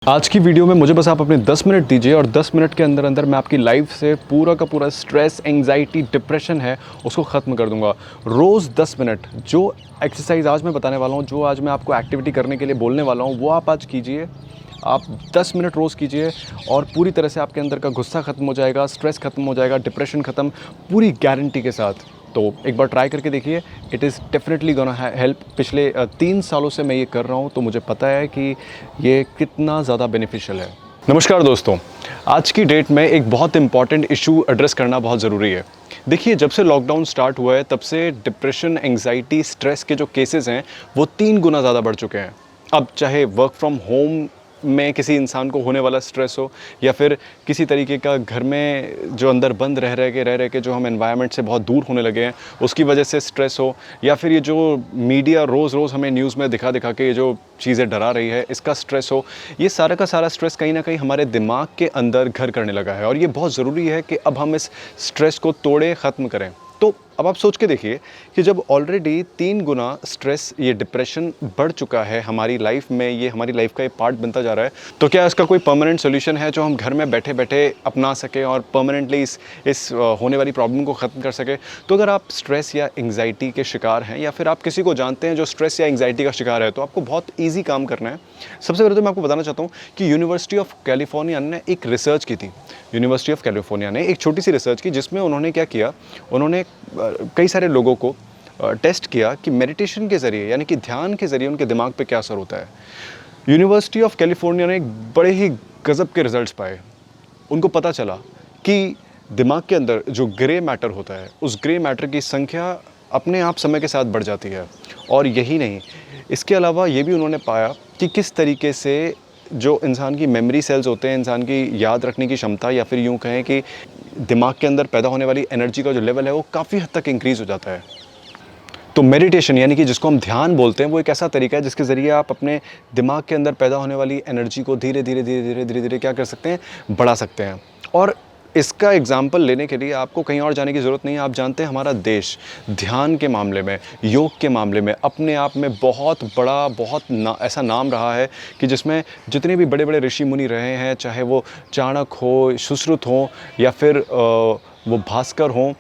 आज की वीडियो में मुझे बस आप अपने 10 मिनट दीजिए और 10 मिनट के अंदर अंदर मैं आपकी लाइफ से पूरा का पूरा स्ट्रेस, एंग्जाइटी, डिप्रेशन है उसको ख़त्म कर दूंगा। रोज़ 10 मिनट जो एक्सरसाइज आज मैं बताने वाला हूँ, जो आज मैं आपको एक्टिविटी करने के लिए बोलने वाला हूँ, वो आप आज कीजिए। आप 10 मिनट रोज़ कीजिए और पूरी तरह से आपके अंदर का गुस्सा ख़त्म हो जाएगा, स्ट्रेस ख़त्म हो जाएगा, डिप्रेशन ख़त्म, पूरी गारंटी के साथ। तो एक बार ट्राई करके देखिए, it is definitely gonna help. पिछले 3 सालों से मैं ये कर रहा हूँ, तो मुझे पता है कि ये कितना ज़्यादा बेनिफिशियल है। नमस्कार दोस्तों, आज की डेट में एक बहुत इंपॉर्टेंट इशू एड्रेस करना बहुत ज़रूरी है। देखिए, जब से लॉकडाउन स्टार्ट हुआ है तब से डिप्रेशन, एंग्जाइटी, स्ट्रेस के जो केसेस हैं वो 3 गुना ज़्यादा बढ़ चुके हैं। अब चाहे वर्क फ्रॉम होम में किसी इंसान को होने वाला स्ट्रेस हो, या फिर किसी तरीके का घर में जो अंदर बंद रह रह के जो हम एनवायरनमेंट से बहुत दूर होने लगे हैं उसकी वजह से स्ट्रेस हो, या फिर ये जो मीडिया रोज़ रोज़ हमें न्यूज़ में दिखा दिखा के ये जो चीज़ें डरा रही है इसका स्ट्रेस हो, ये सारा का सारा स्ट्रेस कहीं ना कहीं हमारे दिमाग के अंदर घर करने लगा है। और ये बहुत ज़रूरी है कि अब हम इस स्ट्रेस को तोड़े, ख़त्म करें। तो अब आप सोच के देखिए कि जब ऑलरेडी 3 गुना स्ट्रेस, ये डिप्रेशन बढ़ चुका है हमारी लाइफ में, ये हमारी लाइफ का एक पार्ट बनता जा रहा है, तो क्या इसका कोई परमानेंट सोल्यूशन है जो हम घर में बैठे बैठे अपना सकें और परमानेंटली इस होने वाली प्रॉब्लम को ख़त्म कर सकें? तो अगर आप स्ट्रेस या एंग्जाइटी के शिकार हैं, या फिर आप किसी को जानते हैं जो स्ट्रेस या एंग्जाइटी का शिकार है, तो आपको बहुत ईजी काम करना है। सबसे पहले तो मैं आपको बताना चाहता हूँ कि यूनिवर्सिटी ऑफ कैलिफोर्निया ने एक रिसर्च की थी। यूनिवर्सिटी ऑफ कैलिफोर्निया ने एक छोटी सी रिसर्च की जिसमें उन्होंने क्या किया, उन्होंने कई सारे लोगों को टेस्ट किया कि मेडिटेशन के ज़रिए, यानी कि ध्यान के ज़रिए उनके दिमाग पे क्या असर होता है। यूनिवर्सिटी ऑफ कैलिफोर्निया ने एक बड़े ही गज़ब के रिजल्ट्स पाए। उनको पता चला कि दिमाग के अंदर जो ग्रे मैटर होता है, उस ग्रे मैटर की संख्या अपने आप समय के साथ बढ़ जाती है। और यही नहीं, इसके अलावा ये भी उन्होंने पाया कि किस तरीके से जो इंसान की मेमोरी सेल्स होते हैं, इंसान की याद रखने की क्षमता, या फिर यूँ कहें कि दिमाग के अंदर पैदा होने वाली एनर्जी का जो लेवल है वो काफ़ी हद तक इंक्रीज़ हो जाता है। तो मेडिटेशन, यानी कि जिसको हम ध्यान बोलते हैं, वो एक ऐसा तरीका है जिसके ज़रिए आप अपने दिमाग के अंदर पैदा होने वाली एनर्जी को धीरे धीरे धीरे धीरे धीरे धीरे क्या कर सकते हैं, बढ़ा सकते हैं। और इसका एग्जाम्पल लेने के लिए आपको कहीं और जाने की ज़रूरत नहीं है। आप जानते हैं हमारा देश ध्यान के मामले में, योग के मामले में अपने आप में बहुत बड़ा, ऐसा नाम रहा है कि जिसमें जितने भी बड़े बड़े ऋषि मुनि रहे हैं, चाहे वो चाणक्य हो, सुश्रुत हो, या फिर वो भास्कर हों,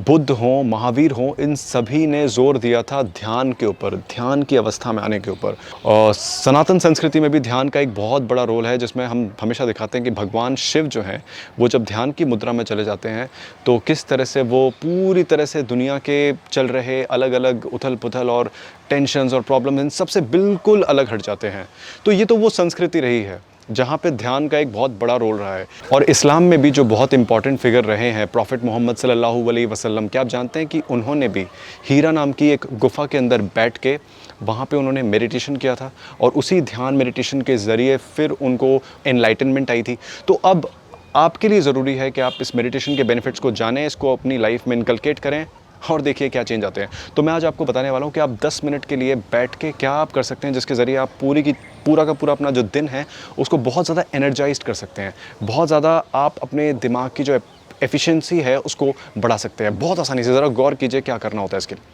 बुद्ध हों, महावीर हों, इन सभी ने जोर दिया था ध्यान के ऊपर, ध्यान की अवस्था में आने के ऊपर। और सनातन संस्कृति में भी ध्यान का एक बहुत बड़ा रोल है, जिसमें हम हमेशा दिखाते हैं कि भगवान शिव जो हैं वो जब ध्यान की मुद्रा में चले जाते हैं तो किस तरह से वो पूरी तरह से दुनिया के चल रहे अलग अलग उथल पुथल और टेंशन्स और प्रॉब्लम, इन सबसे बिल्कुल अलग हट जाते हैं। तो ये तो वो संस्कृति रही है जहाँ पे ध्यान का एक बहुत बड़ा रोल रहा है। और इस्लाम में भी जो बहुत इंपॉर्टेंट फिगर रहे हैं, प्रॉफिट मोहम्मद सल्लल्लाहु अलैहि वसल्लम, क्या आप जानते हैं कि उन्होंने भी हीरा नाम की एक गुफ़ा के अंदर बैठ के वहाँ पे उन्होंने मेडिटेशन किया था, और उसी ध्यान मेडिटेशन के ज़रिए फिर उनको एनलाइटनमेंट आई थी। तो अब आपके लिए ज़रूरी है कि आप इस मेडिटेशन के बेनिफिट्स को जानें, इसको अपनी लाइफ में इनकलकेट करें, और देखिए क्या चेंज आते हैं। तो मैं आज आपको बताने वाला हूँ कि आप 10 मिनट के लिए बैठ के क्या आप कर सकते हैं, जिसके ज़रिए आप पूरा का पूरा अपना जो दिन है उसको बहुत ज़्यादा एनर्जाइज्ड कर सकते हैं। बहुत ज़्यादा आप अपने दिमाग की जो एफिशिएंसी है उसको बढ़ा सकते हैं बहुत आसानी से। ज़रा गौर कीजिए क्या करना होता है इसके लिए।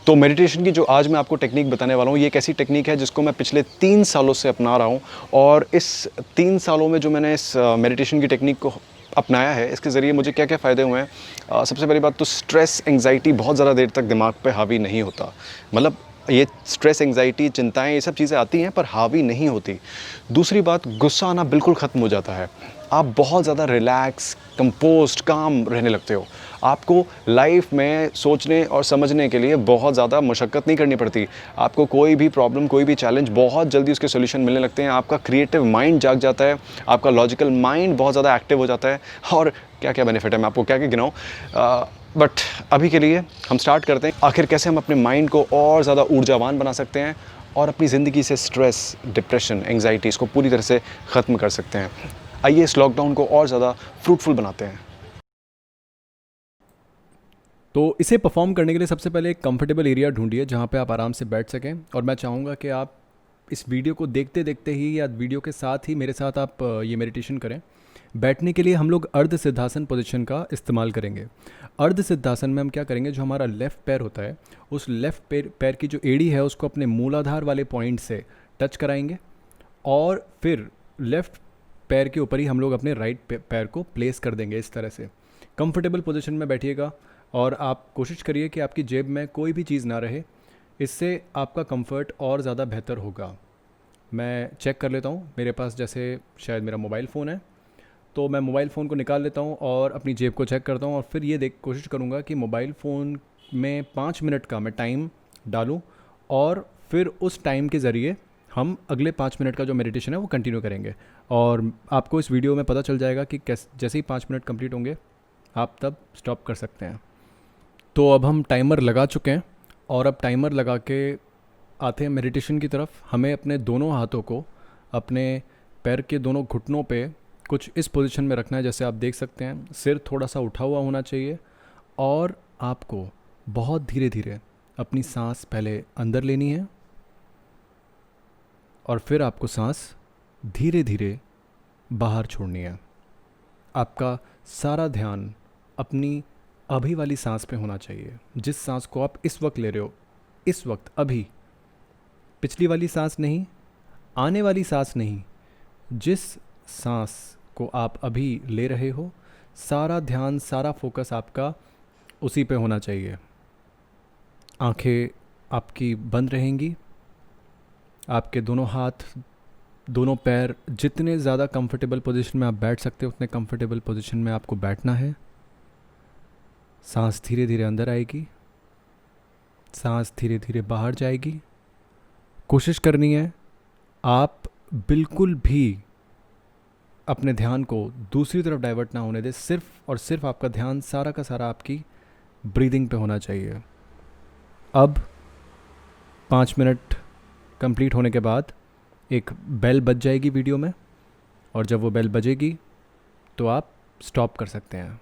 तो मेडिटेशन की जो आज मैं आपको टेक्निक बताने वाला हूँ, ये एक ऐसी टेक्निक है जिसको मैं पिछले 3 सालों से अपना रहा हूँ। और इस 3 सालों में जो मैंने इस मेडिटेशन की टेक्निक को अपनाया है, इसके ज़रिए मुझे क्या क्या फ़ायदे हुए हैं। सबसे पहली बात तो स्ट्रेस, एंग्जाइटी बहुत ज़्यादा देर तक दिमाग पे हावी नहीं होता। मतलब ये स्ट्रेस, एंग्जाइटी, चिंताएं, ये सब चीज़ें आती हैं पर हावी नहीं होती। दूसरी बात, गुस्सा आना बिल्कुल ख़त्म हो जाता है। आप बहुत ज़्यादा रिलैक्स, कंपोज्ड, काम रहने लगते हो। आपको लाइफ में सोचने और समझने के लिए बहुत ज़्यादा मशक्क़त नहीं करनी पड़ती। आपको कोई भी प्रॉब्लम, कोई भी चैलेंज, बहुत जल्दी उसके सॉल्यूशन मिलने लगते हैं। आपका क्रिएटिव माइंड जाग जाता है, आपका लॉजिकल माइंड बहुत ज़्यादा एक्टिव हो जाता है। और क्या क्या बेनिफिट है, मैं आपको क्या क्या गिनाऊँ, बट अभी के लिए हम स्टार्ट करते हैं। आखिर कैसे हम अपने माइंड को और ज़्यादा ऊर्जावान बना सकते हैं और अपनी ज़िंदगी से स्ट्रेस, डिप्रेशन, एंग्जाइटी इसको पूरी तरह से ख़त्म कर सकते हैं। आइए इस लॉकडाउन को और ज़्यादा फ्रूटफुल बनाते हैं। तो इसे परफॉर्म करने के लिए सबसे पहले एक कंफर्टेबल एरिया ढूंढिए जहाँ पे आप आराम से बैठ सकें। और मैं चाहूँगा कि आप इस वीडियो को देखते देखते ही या वीडियो के साथ ही मेरे साथ आप ये मेडिटेशन करें। बैठने के लिए हम लोग अर्ध सिद्धासन पोजीशन का इस्तेमाल करेंगे। अर्ध सिद्धासन में हम क्या करेंगे, जो हमारा लेफ़्ट पैर होता है उस लेफ़्ट पैर की जो एड़ी है उसको अपने मूलाधार वाले पॉइंट से टच कराएंगे, और फिर लेफ़्ट पैर के ऊपर ही हम लोग अपने राइट पैर को प्लेस कर देंगे इस तरह से। कंफर्टेबल पोजीशन में बैठिएगा और आप कोशिश करिए कि आपकी जेब में कोई भी चीज़ ना रहे, इससे आपका कंफर्ट और ज़्यादा बेहतर होगा। मैं चेक कर लेता हूँ, मेरे पास जैसे शायद मेरा मोबाइल फ़ोन है, तो मैं मोबाइल फ़ोन को निकाल लेता हूँ और अपनी जेब को चेक करता हूँ और फिर ये देख कोशिश करूँगा कि मोबाइल फ़ोन में 5 मिनट का मैं टाइम डालूँ और फिर उस टाइम के ज़रिए हम अगले 5 मिनट का जो मेडिटेशन है वो कंटिन्यू करेंगे। और आपको इस वीडियो में पता चल जाएगा कि जैसे ही 5 मिनट कंप्लीट होंगे आप तब स्टॉप कर सकते हैं। तो अब हम टाइमर लगा चुके हैं और अब टाइमर लगा के आते हैं मेडिटेशन की तरफ। हमें अपने दोनों हाथों को अपने पैर के दोनों घुटनों पे कुछ इस पोजीशन में रखना है, जैसे आप देख सकते हैं। सिर थोड़ा सा उठा हुआ होना चाहिए और आपको बहुत धीरे धीरे अपनी सांस पहले अंदर लेनी है और फिर आपको सांस धीरे धीरे बाहर छोड़नी है। आपका सारा ध्यान अपनी अभी वाली सांस पे होना चाहिए। जिस सांस को आप इस वक्त ले रहे हो, इस वक्त अभी, पिछली वाली सांस नहीं, आने वाली सांस नहीं, जिस सांस को आप अभी ले रहे हो, सारा ध्यान सारा फोकस आपका उसी पे होना चाहिए। आंखें आपकी बंद रहेंगी, आपके दोनों हाथ, दोनों पैर जितने ज़्यादा कंफर्टेबल पोजीशन में आप बैठ सकते हो उतने कंफर्टेबल पोजीशन में आपको बैठना है। सांस धीरे धीरे अंदर आएगी, सांस धीरे धीरे बाहर जाएगी। कोशिश करनी है आप बिल्कुल भी अपने ध्यान को दूसरी तरफ डाइवर्ट ना होने दें। सिर्फ और सिर्फ आपका ध्यान सारा का सारा आपकी ब्रीदिंग पे होना चाहिए। अब 5 मिनट कंप्लीट होने के बाद एक बेल बज जाएगी वीडियो में और जब वो बेल बजेगी तो आप स्टॉप कर सकते हैं।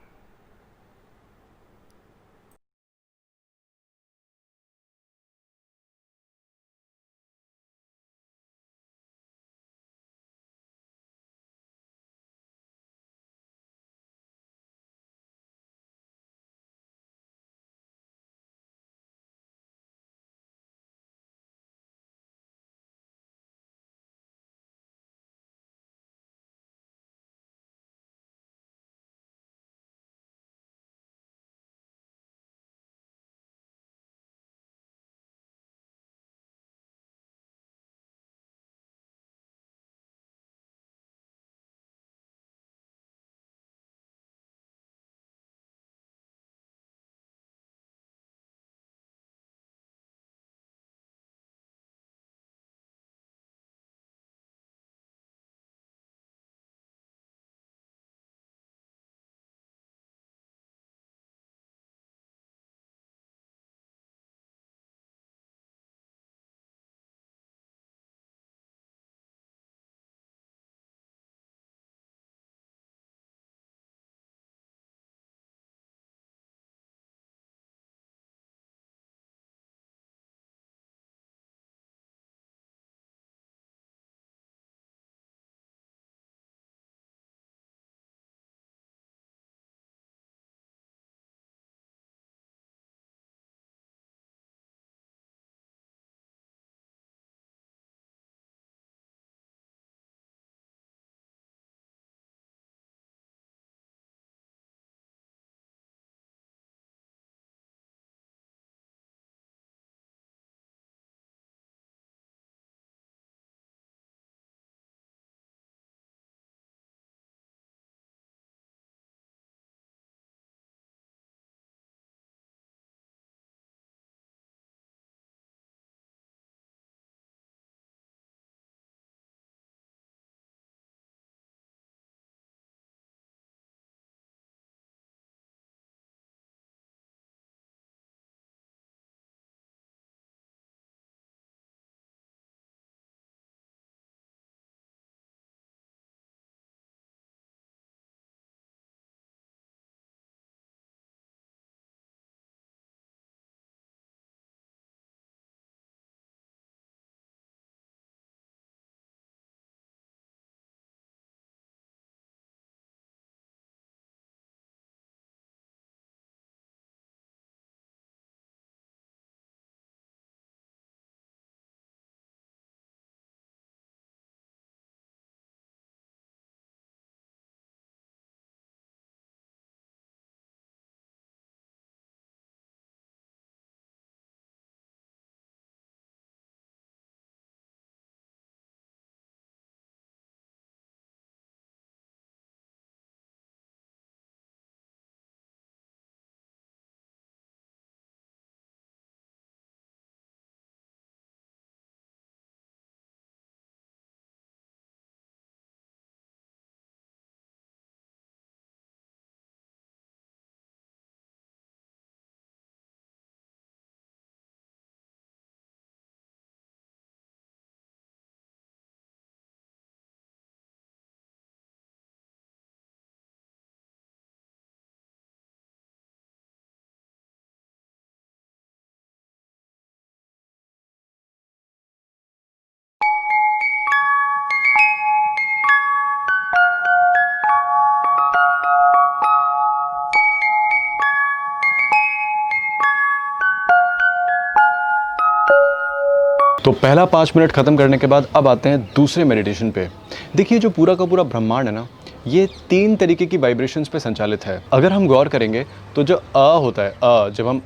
तो पहला 5 मिनट ख़त्म करने के बाद अब आते हैं दूसरे मेडिटेशन पे। देखिए जो पूरा का पूरा ब्रह्मांड है ना, ये 3 तरीके की वाइब्रेशंस पे संचालित है। अगर हम गौर करेंगे तो जो होता है, जब हम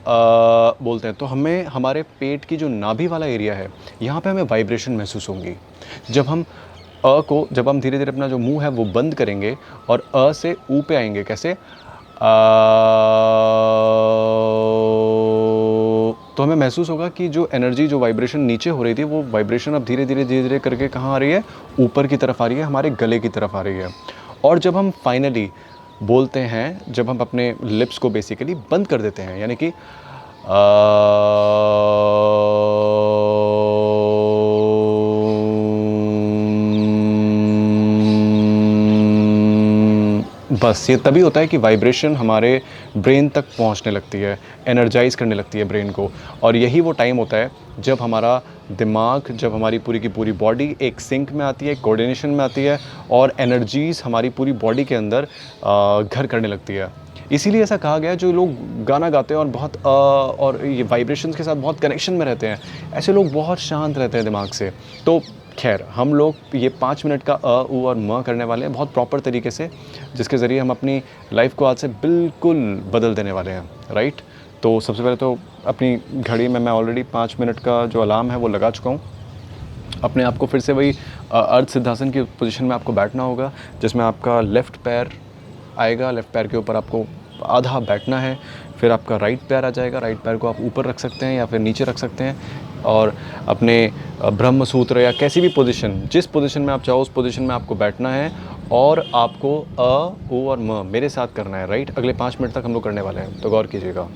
बोलते हैं तो हमें हमारे पेट की जो नाभि वाला एरिया है, यहाँ पे हमें वाइब्रेशन महसूस होंगी। जब हम जब हम धीरे धीरे अपना जो मुंह है वो बंद करेंगे और से ऊ पे आएंगे, कैसे तो हमें महसूस होगा कि जो एनर्जी, जो वाइब्रेशन नीचे हो रही थी, वो वाइब्रेशन अब धीरे धीरे करके कहाँ आ रही है, ऊपर की तरफ आ रही है, हमारे गले की तरफ आ रही है। और जब हम फाइनली बोलते हैं, जब हम अपने लिप्स को बेसिकली बंद कर देते हैं, यानी कि बस ये तभी होता है कि वाइब्रेशन हमारे ब्रेन तक पहुंचने लगती है, एनर्जाइज करने लगती है ब्रेन को। और यही वो टाइम होता है जब हमारा दिमाग, जब हमारी पूरी की पूरी बॉडी एक सिंक में आती है, एक कोऑर्डिनेशन में आती है, और एनर्जीज हमारी पूरी बॉडी के अंदर घर करने लगती है। इसीलिए ऐसा कहा गया है, जो लोग गाना गाते हैं और बहुत और ये वाइब्रेशंस के साथ बहुत कनेक्शन में रहते हैं, ऐसे लोग बहुत शांत रहते हैं दिमाग से। तो खैर, हम लोग ये 5 मिनट का उ और म करने वाले हैं बहुत प्रॉपर तरीके से, जिसके ज़रिए हम अपनी लाइफ को आज से बिल्कुल बदल देने वाले हैं, राइट। तो सबसे पहले तो अपनी घड़ी में मैं ऑलरेडी 5 मिनट का जो अलार्म है वो लगा चुका हूँ। अपने आप को फिर से वही अर्ध सिद्धासन की पोजीशन में आपको बैठना होगा, जिसमें आपका लेफ़्ट पैर आएगा, लेफ़्ट पैर के ऊपर आपको आधा बैठना है। फिर आपका राइट पैर आ जाएगा, राइट पैर को आप ऊपर रख सकते हैं या फिर नीचे रख सकते हैं, और अपने ब्रह्म सूत्र या कैसी भी पोजीशन, जिस पोजीशन में आप चाहो उस पोजीशन में आपको बैठना है, और आपको ओ और म मेरे साथ करना है, राइट। अगले 5 मिनट तक हम लोग करने वाले हैं, तो गौर कीजिएगा।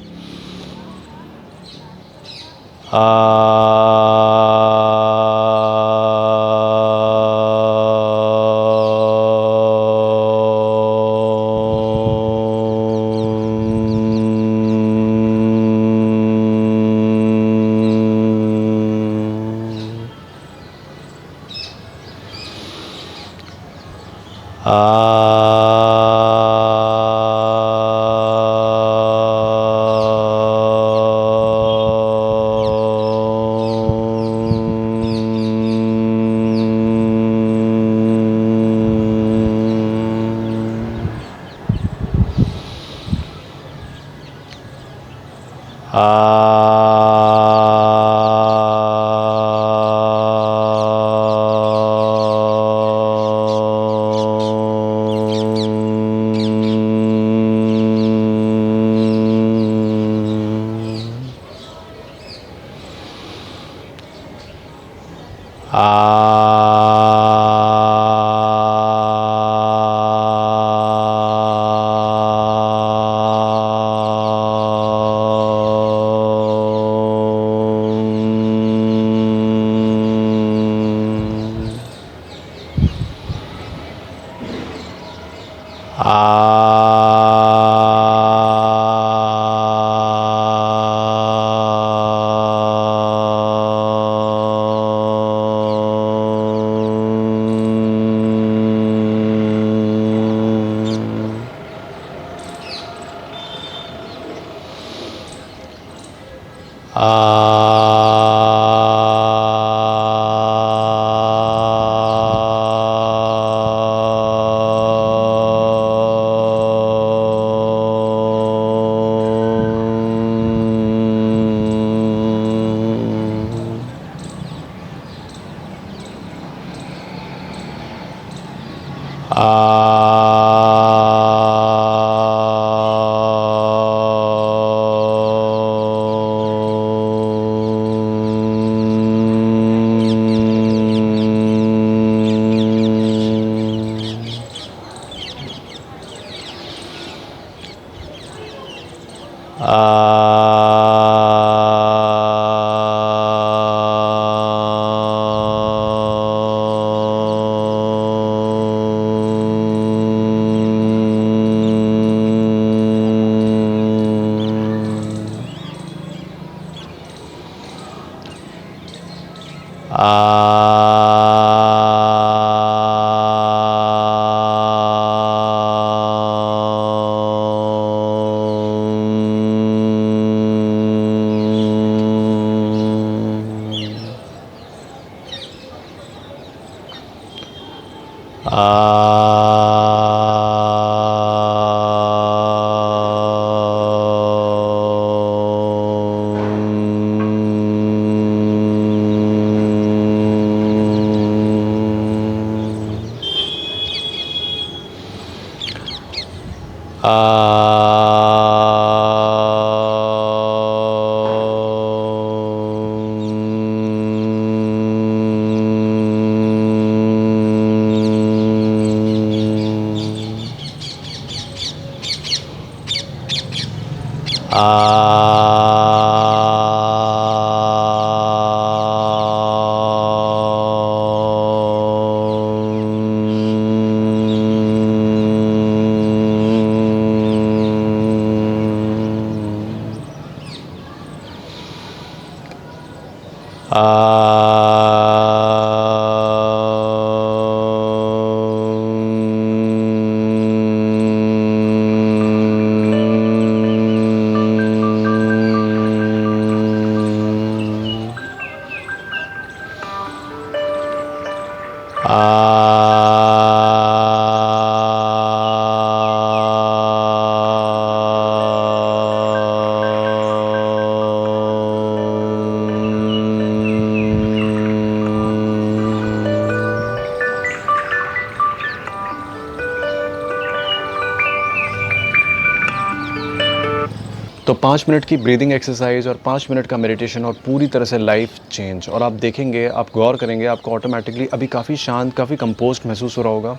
तो 5 मिनट की ब्रीदिंग एक्सरसाइज और 5 मिनट का मेडिटेशन और पूरी तरह से लाइफ चेंज। और आप देखेंगे, आप गौर करेंगे, आपको ऑटोमेटिकली अभी काफ़ी शांत, काफ़ी कंपोस्ट महसूस हो रहा होगा।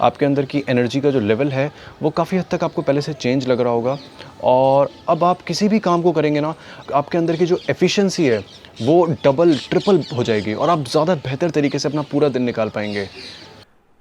आपके अंदर की एनर्जी का जो लेवल है वो काफ़ी हद तक आपको पहले से चेंज लग रहा होगा। और अब आप किसी भी काम को करेंगे ना, आपके अंदर की जो एफिशिएंसी है वो डबल ट्रिपल हो जाएगी और आप ज़्यादा बेहतर तरीके से अपना पूरा दिन निकाल पाएंगे।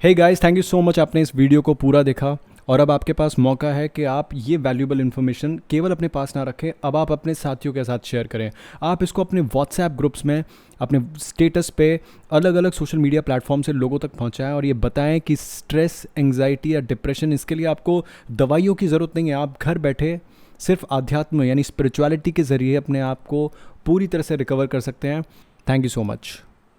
Hey guys, thank you so much, आपने इस वीडियो को पूरा देखा। और अब आपके पास मौका है कि आप ये वैल्यूएबल इन्फॉर्मेशन केवल अपने पास ना रखें, अब आप अपने साथियों के साथ शेयर करें। आप इसको अपने व्हाट्सएप ग्रुप्स में, अपने स्टेटस पे, अलग अलग सोशल मीडिया प्लेटफॉर्म से लोगों तक पहुंचाएं और ये बताएं कि स्ट्रेस, एंग्जाइटी या डिप्रेशन, इसके लिए आपको दवाइयों की ज़रूरत नहीं है। आप घर बैठे सिर्फ आध्यात्म यानी स्पिरिचुअलिटी के ज़रिए अपने आप को पूरी तरह से रिकवर कर सकते हैं। Thank you so much.